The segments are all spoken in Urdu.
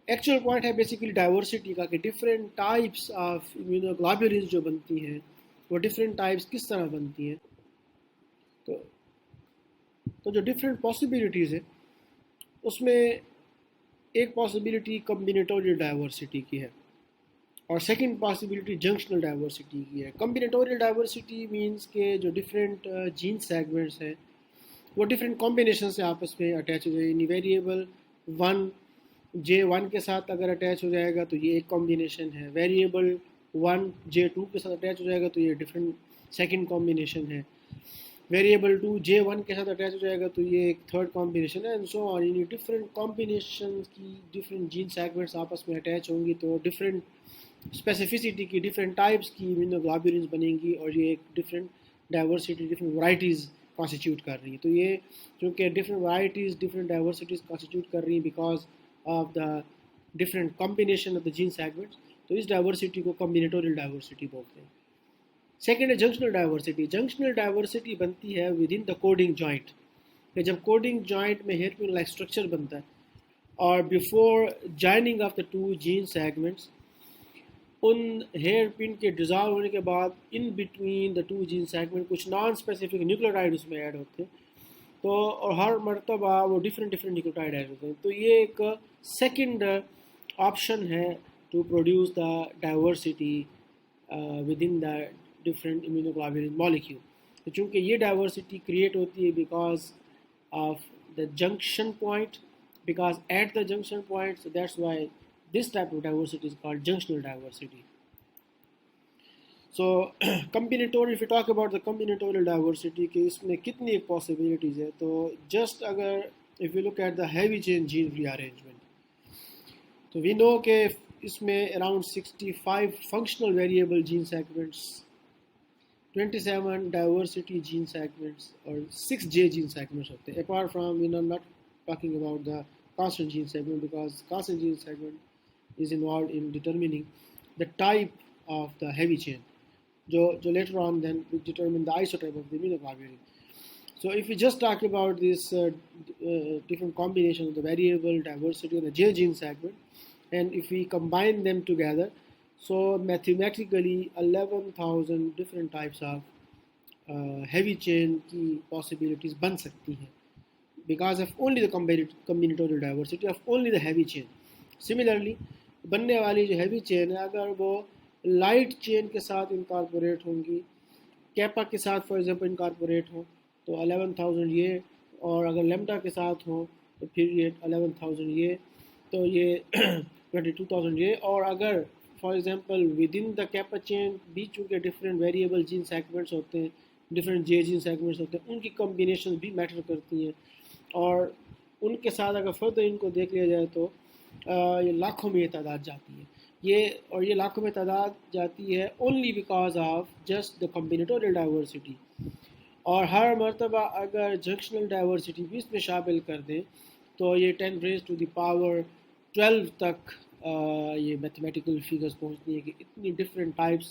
ایکچوئل پوائنٹ ہے بیسیکلی ڈائیورسٹی کا کہ ڈفرینٹ ٹائپس آف امیونوگلوبولنس جو بنتی ہیں وہ ڈفرینٹ ٹائپس کس طرح بنتی ہیں. تو جو ڈفرینٹ پاسبلٹیز ہے اس میں ایک پاسبلٹی کمبینیٹوریل ڈائیورسٹی کی ہے اور سیکنڈ پاسبلٹی جنکشنل ڈائیورسٹی کی ہے. کمبینیٹوریل ڈائیورسٹی مینس کہ جو ڈفرینٹ جین سیگمنٹس ہیں وہ ڈفرینٹ کمبینیشن سے آپس میں اٹیچ ہو جائے. یعنی ویریبل 1 J1 کے ساتھ اگر اٹیچ ہو جائے گا تو یہ ایک کمبینیشن ہے, ویریبل 1 J2 کے ساتھ اٹیچ ہو جائے گا تو یہ ڈفرینٹ سیکنڈ کمبینیشن ہے, ویریبل 2 J1 کے ساتھ اٹیچ ہو جائے گا تو یہ ایک تھرڈ کمبینیشن ہے, اینڈ سو آن. یعنی ڈفرینٹ کمبینیشن کی ڈفرینٹ جین سیگمنٹس آپس میں اٹیچ ہوں گی تو ڈفرینٹ اسپیسیفسٹی کی ڈفرینٹ ٹائپس کی امیونوگلوبولنس بنیں گی اور یہ ایک different diversity different varieties constitute کر رہی ہیں. تو یہ چونکہ different varieties different diversities constitute کر رہی ہیں because of the different combination of the gene segments, تو اس ڈائیورسٹی کو کمبینیٹوریل ڈائیورسٹی بولتے ہیں. سیکنڈ ہے جنکشنل ڈائیورسٹی. جنکشنل ڈائیورسٹی بنتی ہے with in the coding joint, کہ جب کوڈنگ جوائنٹ میں ہیئر پن لائک اسٹرکچر بنتا ہے اور before joining of the two gene segments ان ہیئر پن کے ڈیزالو ہونے کے بعد in between the two gene segment کچھ نان اسپیسیفک نیوکلیوٹائڈ اس میں ایڈ ہوتے ہیں, تو اور ہر مرتبہ وہ ڈفرینٹ نیوکلیوٹائڈ ایڈ ہوتے ہیں. تو یہ ایک سیکنڈ آپشن ہے to produce the diversity with in the different immunoglobulin molecule. تو چونکہ یہ ڈائیورسٹی کریٹ ہوتی ہے because of the junction point, because at the junction point, so that's why this type of diversity is called junctional diversity. So combinatorial, if we talk about the combinatorial diversity کہ اس میں کتنی possibilities ہے, تو just اگر if we look at the heavy chain gene rearrangement, تو we know کہ اس میں around 65 functional variable gene segments, 27 diversity gene segments اور 6J gene segments ہوتے ہیں. Apart from, not talking about the constant gene segment, because constant gene segment is involved in determining the type of the heavy chain, jo later on then will determine the isotype of the immunoglobulin. So if we just talk about this different combination of the variable diversity of the J gene segment, and if we combine them together, so mathematically 11,000 different types of heavy chain کی possibilities بن سکتی ہیں because of only the combinatorial diversity of only the heavy chain. Similarly, بننے والی جو heavy chain ہے اگر وہ light chain کے ساتھ انکارپوریٹ ہوں گی, کیپا کے ساتھ فار ایگزامپل انکارپوریٹ ہوں تو 11,000 یہ, اور اگر لیمڈا کے ساتھ ہوں تو پھر یہ 11,000 یہ, تو یہ 22,000 یہ, اور اگر فار ایگزامپل ود ان دا کیپا چین بھی چونکہ ڈفرینٹ ویریبل جین سیگمنٹس ہوتے ہیں, ڈفرینٹ جے جین سیگمنٹس ہوتے ہیں, ان کی کمبینیشن بھی میٹر کرتی ہیں, اور ان کے ساتھ اگر فردر ان کو دیکھ لیا جائے تو یہ لاکھوں میں یہ تعداد جاتی ہے. یہ لاکھوں میں تعداد جاتی ہے only because of just the combinatorial diversity. اور ہر مرتبہ اگر جنکشنل ڈائیورسٹی بھی اس میں شامل کر دیں تو یہ 10⁻12 تک یہ میتھمیٹیکل فگرز پہنچتی ہیں کہ اتنی ڈفرینٹ ٹائپس,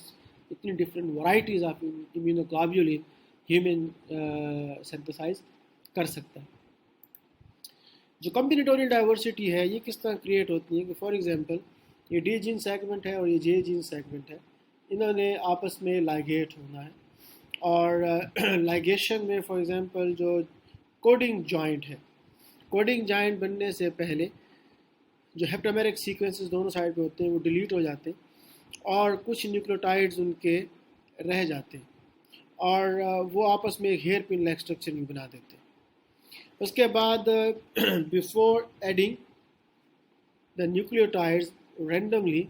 اتنی different varieties of immunoglobulin human synthesize کر سکتا ہے. جو کمبینیٹوریل ڈائیورسٹی ہے یہ کس طرح کریٹ ہوتی ہے کہ فار ایگزامپل یہ ڈی جین سیگمنٹ ہے اور یہ جے جین سیگمنٹ ہے, انہوں نے آپس میں لائگیٹ ہونا ہے, اور لائگیشن میں فار ایگزامپل جو کوڈنگ جوائنٹ ہے, کوڈنگ جوائنٹ بننے سے پہلے جو ہیپٹامرک سیکوینسز دونوں سائڈ پہ ہوتے ہیں وہ ڈیلیٹ ہو جاتے ہیں اور کچھ نیوکلیوٹائڈز ان کے رہ جاتے ہیں, اور وہ آپس میں ایک ہیئر پن لائک اسٹرکچر بھی بنا دیتے ہیں. اس کے بعد before adding the nucleotides randomly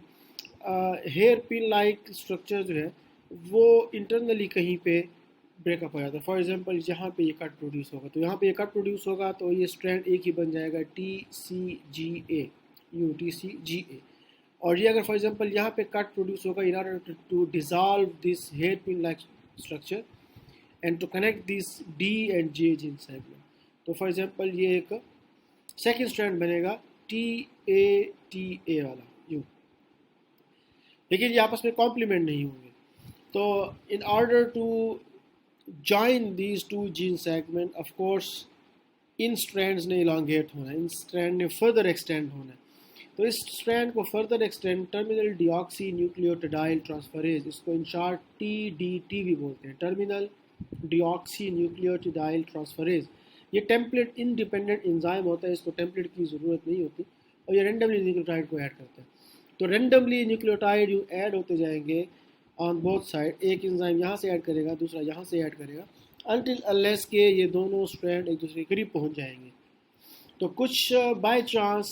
hairpin like structure جو ہے وہ انٹرنلی کہیں پہ بریک اپ ہو جاتا ہے. فار ایگزامپل یہاں پہ یہ کٹ پروڈیوس ہوگا, تو یہاں پہ یہ کٹ پروڈیوس ہوگا تو یہ اسٹرینڈ ایک ہی بن جائے گا TCGA, TCGA. اور یہ اگر فار ایگزامپل یہاں پہ کٹ پروڈیوس ہوگا in order to dissolve this hairpin like structure and to connect this D and J gene segment, تو فار ایگزامپل یہ ایک سیکنڈ اسٹرینڈ بنے گا TATA والا یوں, لیکن یہ آپس میں کمپلیمنٹ نہیں ہوں گے. تو in order to join these two gene segment of course ان اسٹرینڈز نے الانگیٹ ہونا ہے, ان اسٹرینڈ نے فردر ایکسٹینڈ ہونا ہے. تو اس اسٹرینڈ کو further extend terminal deoxy nucleotidyl transferase, اس کو ان شارٹ TDT بھی بولتے ہیں، terminal deoxy nucleotidyl transferase. یہ ٹیمپلیٹ انڈیپینڈنٹ انزائم ہوتا ہے، اس کو ٹیمپلیٹ کی ضرورت نہیں ہوتی، اور یہ رینڈملی نیوکلیوٹائڈ کو ایڈ کرتا ہے. تو رینڈملی نیوکلیوٹائڈ یوں ایڈ ہوتے جائیں گے آن بوتھ سائڈ، ایک انزائم یہاں سے ایڈ کرے گا، دوسرا یہاں سے ایڈ کرے گا، انٹل انلیس کہ یہ دونوں اسٹرینڈ ایک دوسرے کے قریب پہنچ جائیں گے. تو کچھ بائی چانس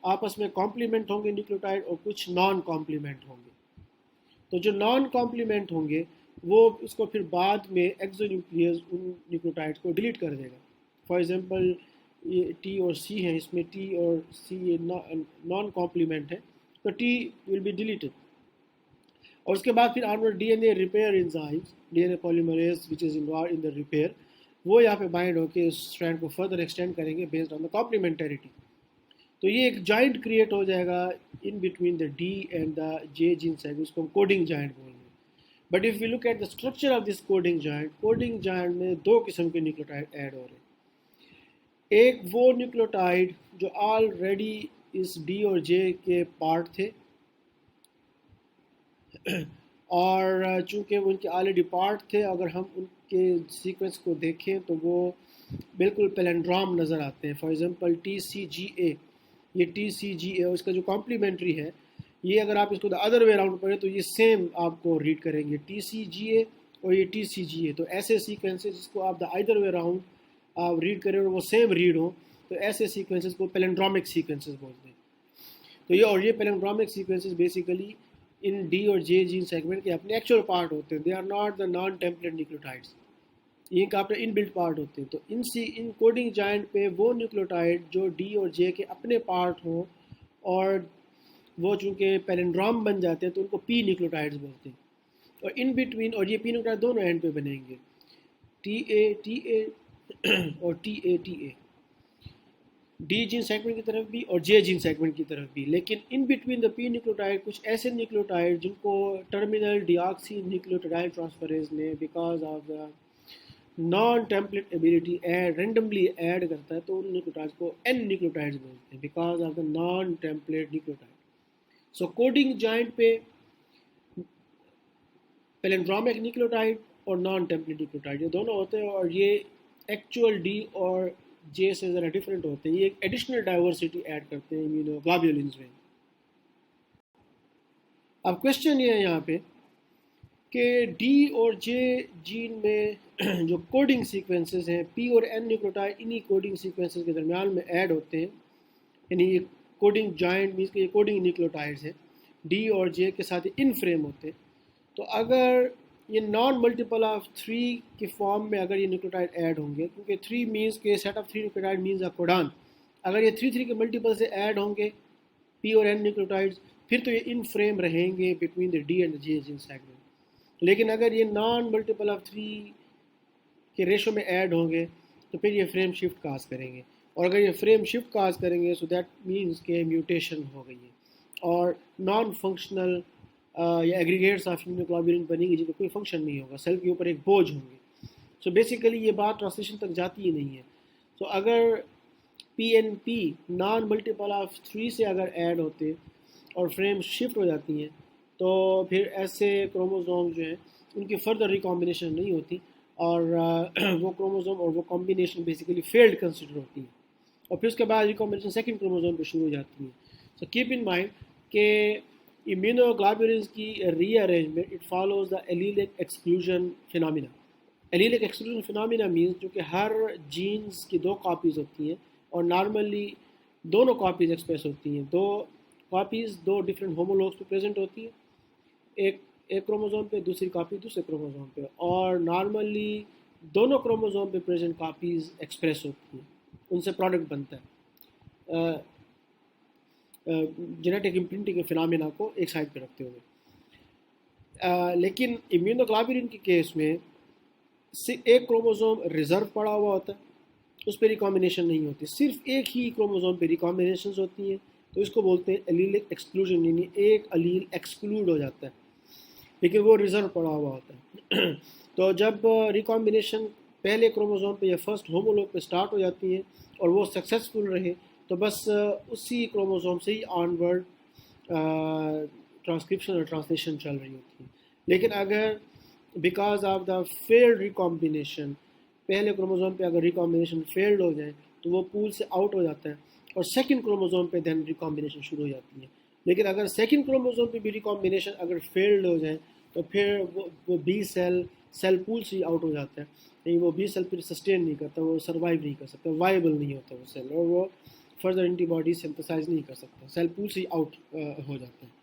آپس میں کمپلیمنٹ ہوں گے نیوکلیوٹائڈ، اور کچھ نان کمپلیمنٹ ہوں گے. تو جو نان کمپلیمنٹ ہوں گے وہ اس کو پھر بعد میں ایکزو نیوکلیز ان نیوکلیوٹائڈ کو ڈیلیٹ کر دے گا. فار ایگزامپل یہ ٹی اور سی ہیں، اس میں ٹی اور سی یہ نان کمپلیمنٹ ہے، تو ٹی ول بی ڈیلیٹڈ. اور اس کے بعد پھر onward DNA repair enzymes, DNA polymerase which is involved in the repair, وہ یہاں پہ بائنڈ ہو کے اس اسٹرینڈ کو فردر ایکسٹینڈ کریں گے بیسڈ آن دا کمپلیمنٹریٹی. تو یہ ایک جوائنٹ کریٹ ہو جائے گا in between the D and the J gene segment, اس کو ہم کوڈنگ جوائنٹ بولیں گے. But if you look at the structure of this coding joint میں دو قسم کے نیوکلیوٹائڈ ایڈ ہو رہے ہیں. ایک وہ نیوکلیوٹائڈ جو آلریڈی اس ڈی اور جے کے پارٹ تھے، اور چونکہ وہ ان کے آلریڈی پارٹ تھے، اگر ہم ان کے سیکوینس کو دیکھیں تو وہ بالکل پیلنڈرام نظر آتے ہیں. فار ایگزامپل TCGA، یہ TCGA اور اس کا جو کمپلیمنٹری ہے، یہ اگر آپ اس کو دا ادر وے اراؤنڈ پڑھیں تو یہ سیم آپ کو ریڈ کریں گے، TCGA اور یہ TCGA. تو ایسے سیکوینسز جس کو آپ دا ادر وے اراؤنڈ آپ ریڈ کریں اور وہ سیم ریڈ ہوں، تو ایسے سیکوینسز کو پیلنڈرامک سیکوینسز بولتے ہیں. تو یہ پیلنڈرامک سیکوینسز بیسیکلی ان ڈی اور جے جین سیگمنٹ کے اپنے ایکچوئل پارٹ ہوتے ہیں. They are not the non template nucleotides, یہ کا اپنے ان بلٹ پارٹ ہوتے ہیں. تو ان کوڈنگ جوائنٹ پہ وہ نیوکلیوٹائڈ جو ڈی اور جے کے اپنے پارٹ ہوں اور وہ چونکہ پیلنڈرام بن جاتے ہیں تو ان کو پی نیوکلیوٹائڈز بولتے ہیں. اور ان بٹوین، اور یہ پی نیوکلیوٹائڈ دونوں اینڈ پہ بنیں گے، TA اور TA ڈی جین سیگمنٹ کی طرف بھی اور جے جین سیگمنٹ کی طرف بھی. لیکن ان بٹوین دا پی نیوکلیوٹائڈ کچھ ایسے نیوکلیوٹائڈ جن کو terminal deoxy nucleotidyl transferase نے because of the non template ability randomly add کرتا ہے، تو ان نیوکلیوٹائڈ کو این نیوکلیوٹائڈز بولتے ہیں because of the non template nucleotide. So coding joint پہ پیلنڈرامک نیوکلیوٹائڈ اور نان ٹیمپلیٹ نیوکلیوٹائڈ یہ دونوں ہوتے ہیں، اور یہ ایکچوئل ڈی اور جے سے ذرا ڈفرینٹ ہوتے ہیں. یہ ایک ایڈیشنل ڈائیورسٹی ایڈ کرتے ہیں امینوگلوبولنز میں. اب کوشچن یہ ہے یہاں پہ کہ ڈی اور جے جین میں جو کوڈنگ سیکوینسز ہیں، پی اور این نیوکلیوٹائڈ انہی کوڈنگ سیکوینسز کے درمیان میں ایڈ ہوتے ہیں. یعنی یہ کوڈنگ جوائنٹ مینس کہ یہ کوڈنگ نیوکلیوٹائڈز ہیں، ڈی اور جے کے ساتھ ان فریم ہوتے ہیں. تو اگر یہ نان ملٹیپل آف 3 کی فارم میں اگر یہ نیوکلیوٹائڈ ایڈ ہوں گے، کیونکہ 3 مینس کہ set of 3 nucleotide means a codon, اگر یہ 3 کے ملٹیپل سے ایڈ ہوں گے پی اور این نیوکلیوٹائڈز، پھر تو یہ ان فریم رہیں گے between the D and the J gene segment. لیکن اگر یہ نان ملٹیپل آف 3 کے ریشو میں ایڈ ہوں گے تو پھر یہ فریم شفٹ کاز کریں گے، اور اگر یہ فریم شفٹ کاز کریں گے سو دیٹ مینس کہ میوٹیشن ہو گئی ہے اور نان فنکشنل یا ایگریگیٹس آف امینوگلوبولن بنیں گی جن کا کوئی فنکشن نہیں ہوگا، سیل کے اوپر ایک بوجھ ہوں گے. سو بیسیکلی یہ بات ٹرانسلیشن تک جاتی ہی نہیں ہے. سو اگر P N P non multiple of 3 سے اگر ایڈ ہوتے اور فریم شفٹ ہو جاتی ہیں تو پھر ایسے کروموزوم جو ہیں ان کی فردر ریکمبینیشن نہیں ہوتی، اور وہ کروموزوم اور وہ کمبینیشن بیسیکلی فیلڈ کنسیڈر ہوتی ہے، اور پھر اس کے بعد ریکمبینیشن سیکنڈ کروموزوم پہ شروع ہو جاتی ہے. سو کیپ ان مائنڈ کہ immunoglobulins کی rearrangement it follows the allelic exclusion phenomena. Allelic exclusion phenomena means جو کہ ہر جینز کی 2 کاپیز ہوتی ہیں، اور نارملی دونوں کاپیز ایکسپریس ہوتی ہیں، 2 کاپیز 2 ڈفرینٹ ہومولوگس پہ پریزنٹ ہوتی ہے، ایک کروموزوم پہ، دوسری کاپی دوسرے کروموزوم پہ، اور نارملی دونوں کروموزوم پہ پریزنٹ کاپیز ایکسپریس ہوتی ہیں، ان سے پروڈکٹ بنتا ہے جینیٹک امپرنٹنگ کے فینامنا کو ایک سائڈ پہ رکھتے ہوئے. لیکن امینوگلوبولن کے کیس میں ایک کروموزوم ریزرو پڑا ہوا ہوتا ہے، اس پہ ریکمبینیشن نہیں ہوتی، صرف ایک ہی کروموزوم پہ ریکمبینیشنز ہوتی ہیں، تو اس کو بولتے ہیں ایلیلک ایکسکلوژن، یعنی ایک الیل ایکسکلوڈ ہو جاتا ہے لیکن وہ ریزرو پڑا ہوا ہوتا ہے. تو جب ریکمبینیشن پہلے کروموزوم پہ یا فرسٹ ہومولوگ پہ سٹارٹ ہو جاتی ہے اور وہ سکسیزفل رہے تو بس اسی کروموزوم سے ہی آن ورڈ ٹرانسکرپشن اور ٹرانسلیشن چل رہی ہوتی ہے. لیکن اگر because of the field recombination, پہلے کروموزوم پہ اگر ریکمبینیشن فیلڈ ہو جائے تو وہ پول سے آؤٹ ہو جاتا ہے اور سیکنڈ کروموزوم پہ دین ریکمبینیشن شروع ہو جاتی ہے. لیکن اگر سیکنڈ کروموزوم پہ بھی ریکمبینیشن اگر فیلڈ ہو جائے تو پھر وہ بی سیل پول سے آؤٹ ہو جاتا ہے. یعنی وہ بی سیل پھر سسٹین نہیں کرتا، وہ سروائیو نہیں کر سکتا، وائبل نہیں ہوتا وہ سیل، اور وہ فردر اینٹی باڈی سنتھسائز نہیں کر سکتا، سیل پول سے آؤٹ ہو جاتا ہے.